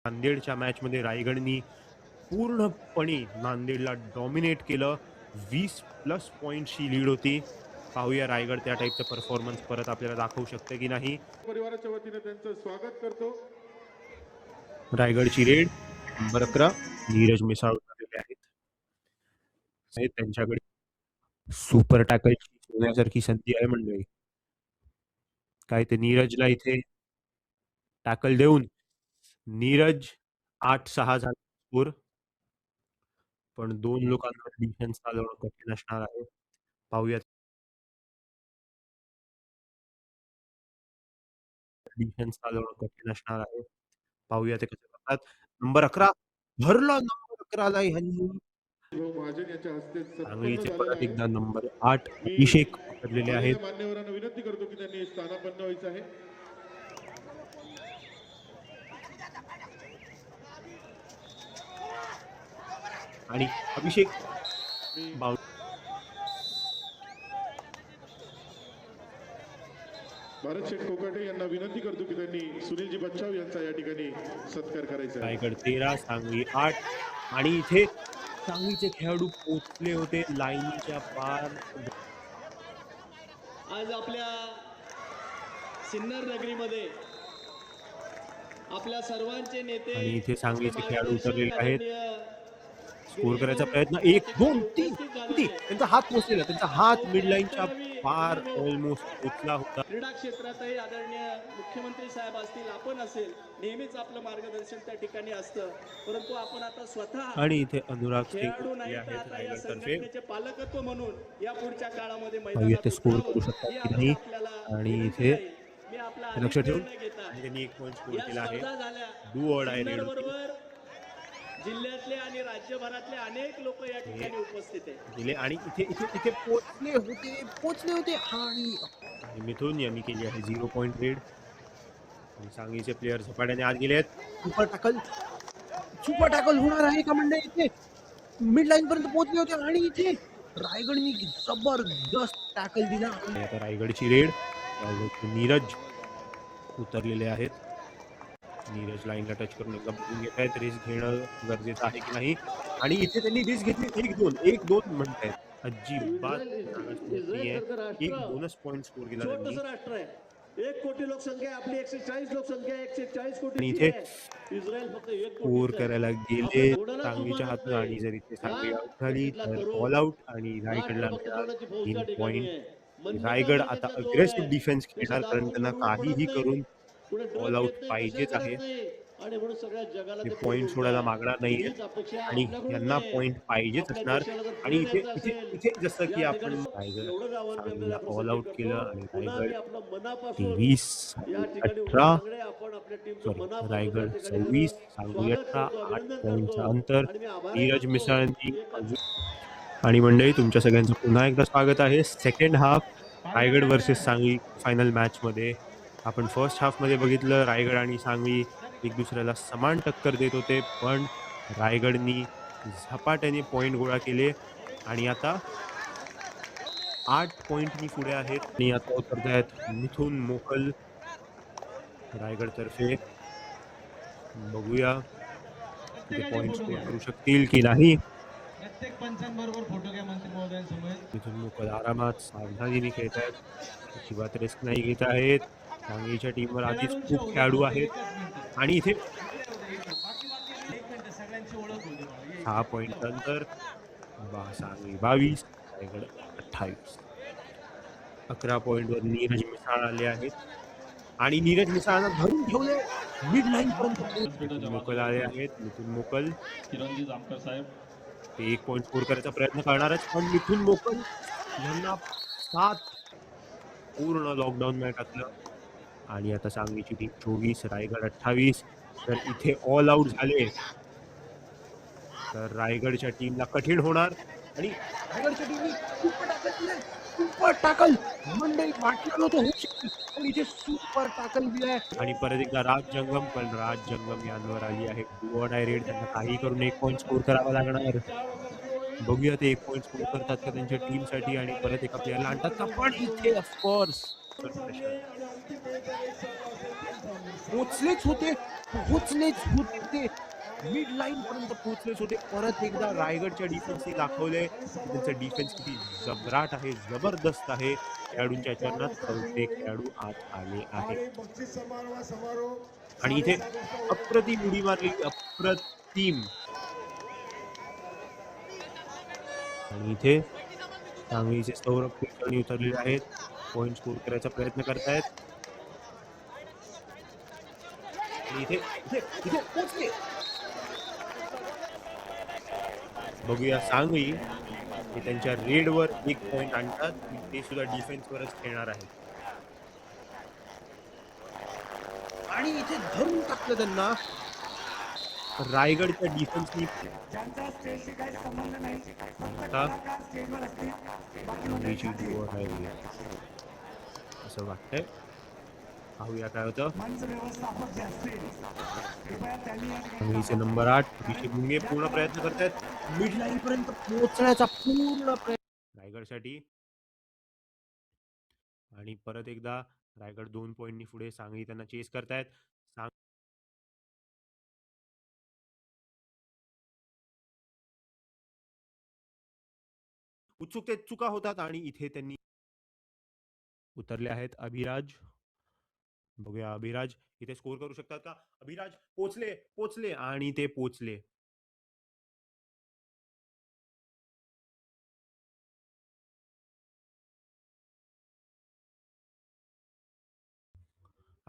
नांदेडच्या मॅचमध्ये रायगडनी पूर्णपणे नांदेडला डॉमिनेट केलं. 20+ पॉइंटची लीड होती. पाहूया रायगड त्या टाईपचा परफॉर्मन्स परत आपल्याला दाखवू शकते की नाही. परिवाराच्या वतीने त्यांचं स्वागत करतो. रायगडची रेड नंबर 11 नीरज मिसाळ उतरलेले आहेत. त्यांच्याकडे सुपर टॅकलची सोन्यासारखी संधी आहे मंडळी. काय ते नीरजला इथे टॅकल देऊन नीरज 8-6 झाला स्कोर, पण 2 लोकांवर डिफेन्स चालवणं कठीण असणार आहे. पाहूया डिफेन्स चालवणं कठीण असणार आहे. पाहूया ते कसे करतात. नंबर 11 भरला. नंबर 11ला ह्यांनी महाजन यांच्या हस्ते सांगलीचे झालेला परत आहे. एकदा नंबर 8 मी अभिषेक उतरलेले आहेत. मान्यवरांना विनंती करतो की त्यांनी स्थानापन्न व्हायचं आहे. आणि अभिषेक भारत शेठ कोकाटे यांना विनंती करतो की त्यांनी सुनीलजी बच्चाव यांचा या ठिकाणी सत्कार करायचा आहे. रायगड 13 सांगली 8 आणि इथे सांगलीचे खेळाडू पोहोचले होते लाईनच्या पार. आज आपल्या सिन्नर नगरीमध्ये आपल्या सर्वांचे नेते आणि इथे सांगलीचे खेळाडू उतरलेले आहेत. स्कोर करायचा प्रयत्न 1 2 3 त्यांचा हात पोहोचलेला. त्यांचा हात मिडलाईनच्या पार ऑलमोस्ट पोहोचला होता. क्रीडा क्षेत्रातही आदरणीय मुख्यमंत्री साहेब असतील, आपण असेल, नेहमीच आपलं मार्गदर्शन त्या ठिकाणी असतं. परंतु आपण आता स्वतः आणि इथे अनुराग सिंग खेळाडू नाही तर आता या संघटनेचे पालकत्व म्हणून या पुढच्या काळामध्ये मैदानात स्कोर करू शकतात की नाही. आणि इथे लक्ष ठेवून त्यांनी 1 पॉइंट स्कोर केला आहे. डू ऑर डाय रेड जिल्ह्यातले आणि राज्यभरातले अनेक लोक या ठिकाणी उपस्थित आहेत. आणि इथे पोहोचले होते आणि मिथून यांनी केली आहे 0 पॉइंट रेड. आणि सांगलीचे प्लेयर झपाट्याने आत गेले आहेत. सुपर टॅकल होणार आहे का मंडळी. इथे मिड लाईन पर्यंत पोहोचले होते आणि इथे रायगडनी जबरदस्त टॅकल दिला. आता रायगडची रेड. नीरज उतरलेले आहेत. नीरज लाईनला टच करून एकदा बघून घेत आहेत. रिस्क घेणं गरजेचं आहे की नाही. आणि इथे त्यांनी रिस्क घेतली. 1-2 म्हणतायत. अजिबात एक बोनस पॉइंट स्कोर केला त्यांनी. 1 कोटी लोकसंख्या आपली 140 लोकसंख्या 140 कोटी. आणि इथे स्कोर करायला गेले सांगलीच्या हातून. आणि जर इथे सांगली आउट झाली तर ऑल आउट आणि रायगडला 3 पॉइंट. रायगड आता अग्रेसिव्ह डिफेन्स खेळणार कारण त्यांना काहीही करून ऑल आउट पाहिजेच आहे. ते पॉइंट सोडायला मागणार नाहीये आणि यांना पॉइंट पाहिजेच असणार. आणि इथे जसं की आपण रायगड ऑल आउट केलं आणि रायगड 23-18 रायगड 26 सांगली 18 8 पॉइंटचं अंतर. नीरज मिसाळांनी. आणि मंडळी तुमच्या सगळ्यांचं पुन्हा एकदा स्वागत आहे. Second half Raigad versus Sangli final match मध्ये. आपण फर्स्ट हाफ मध्ये बघितलं रायगड आणि सांगली एक दुसऱ्याला समान टक्कर देत होते, पण रायगडनी झपाट्याने पॉइंट गोळा केले आणि आता 8 पॉइंटनी पुढे आहेत. आणि आता उतरत आहेत मिथून मोकल रायगड तर्फे. बघूया ते पॉइंट स्कोर करू शकतील की नाही. मिथून मोकल आरामात सावधानीने खेळत आहेत. अजिबात रिस्क नाही घेत आहेत. सांगलीच्या टीमवर आधीच खूप खेळाडू आहेत. आणि इथे 6 पॉइंट नंतर सांगली 22 रायगड 28. 11 पॉइंटवर नीरज मिसाळ आले आहेत आणि नीरज मिसाळांना धरून ठेवले मिड लाईन पर्यंत. मोकल आले आहेत. मिथून मोकल किरणजी जामकर साहेब ते 1 पॉइंट स्कोर करायचा प्रयत्न करणारच, पण मिथून मोकल यांना 7 पूर्ण लॉकडाऊन मॅच टाकलं. आणि आता सांगलीची टीम 24 रायगड 28. तर इथे ऑल आउट झाले तर रायगडच्या टीमला कठीण होणार. आणि रायगडच्या टीमने सुपर टॅकल मंडळी वाटलं नव्हतं होऊ शकते, पण इथे सुपर टॅकल दिलाय. आणि परत एकदा राज जंगम, पण राज जंगम यांवर आली आहे डू ऑर डाय रेड. त्यांना काही करून 1 पॉइंट स्कोर करावा लागणार. बघूया ते 1 पॉइंट स्कोर करतात का त्यांच्या टीमसाठी आणि परत एका प्लेअरला आणतात का. पण इथे ऑफकोर्स पोहोचलेच होते मिड लाईन पर्यंत पोहोचलेच होते. परत एकदा रायगडच्या डिफेन्सने दाखवले त्यांचं डिफेन्स किती जबराट आहे, जबरदस्त आहे. खेळाडूंच्या चरणात चौथे खेळाडू आत आले आहेत आणि इथे अप्रतिम उडी मारली, अप्रतिम. आणि इथे सांगलीचे सौरभ कुलकर्णी उतरलेले आहेत, पॉइंट स्कोर करायचा प्रयत्न करतायत आणि इथे इथे इथे पोहोचले. बघूया सांगली हे त्यांच्या रेडवर एक पॉइंट आणतात, ते सुद्धा डिफेन्सवरच खेळणार आहेत आणि इथे धरून टाकलं त्यांना रायगडच्या डिफेन्सनी. आता सांगलीची ओव्हर आहे असं वाटतंय, पाहूया काय होतं. सांगलीचे नंबर 8 अभिषेक मुंगे पूर्ण प्रयत्न करतायत मिड लाईन पर्यंत पोहोचण्याचा पूर्ण प्रयत्न रायगडसाठी. आणि परत एकदा रायगड 2 पॉइंटनी पुढे, सांगली त्यांना चेस करतायत. उत्सुकतेत चुका होतात आणि इथे त्यांनी उतरले आहेत अभिराज. बघूया अभिराज इथे स्कोर करू शकतात का. अभिराज पोचले आणि ते पोचले.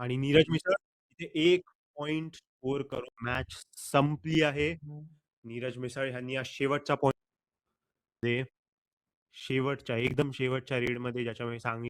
आणि नीरज मिसळ इथे 1 पॉइंट स्कोर करून मॅच संपली आहे. नीरज मिसळ यांनी हा शेवटचा पॉइंट, शेवटच्या एकदम शेवटच्या रेडमध्ये ज्याच्यामुळे सांगली